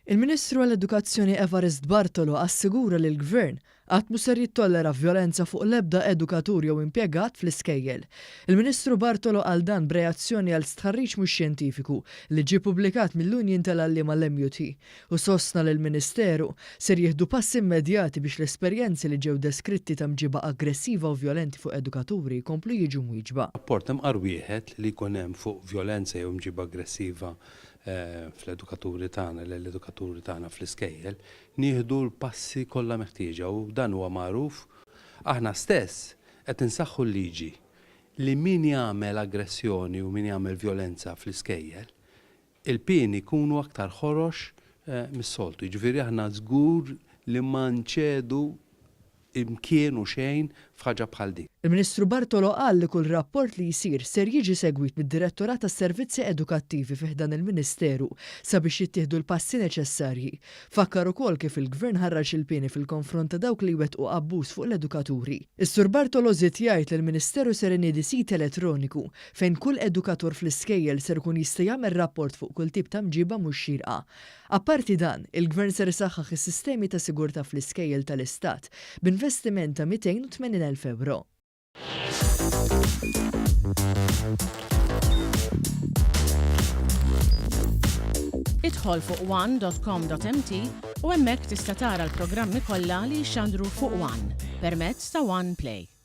Il-Ministru għall-Edukazzjoni Evarist Bartolo assigura li l-Gvern qatt mhu ser jittollera vjolenza fuq l-ebda edukatur jew impjegat fl-iskejjel. Il-Ministru Bartolo qal dan b'reazzjoni għal stħarriġ mhux xjentifiku li ġie pubblikat mill-Union tal-Għalliema l-MUT u sostna li l-Ministeru ser jieħdu passi immedjati biex l-esperjenzi li ġew deskritti ta' mġiba aggressiva u vjolenti fuq edukaturi jkomplu jiġu mwieġba. Rapport imqar wieħed li jkun hemm fuq vjolenza jew mġiba aggressiva fl-edukaturi tagħna l-edukaturi tagħna fl-iskejjel nieħdu l-passi kollha meħtieġa u dan huwa magħruf. Aħna stess qed insaħħu l-liġi li min jagħmel aggressjoni u min jagħmel vjolenza fl-iskejjel il-pieni jkunu aktar ħorox mis-soltu. Jiġifieri aħna żgur li ma nċedu imkien u xejn f'ħaġa bħal dik. Il-Ministru Bartolo qal li kull rapport li jsir ser jiġi segwit mid-Direttorat tas-Servizzi Edukattivi fih dan il-Ministeru sabiex jittieħdu l-passi neċessarji. Fakkar ukoll kif il-Gvern ħarraġ il-pieni fil-konfront ta' dawk li jwettqu abbuż fuq l-edukaturi. Is-Sur Bartolo żied jgħid li l-Ministeru ser iniedi sit elettroniku fejn kull edukatur fl-iskejjel ser ikun jista' jagħmel rapport fuq kull tip ta' mġiba mhux xierqa. Apparti dan, il-Gvern ser isaħħaħ is-sistemi ta' sigurtà fl-iskejjel tal-Istat b'investiment ta' 280,000 euro. Idħol fuq one.com.mt u hemmhekk tista' tara l-programmi kollha li jxandru fuq One permezz ta' One Play.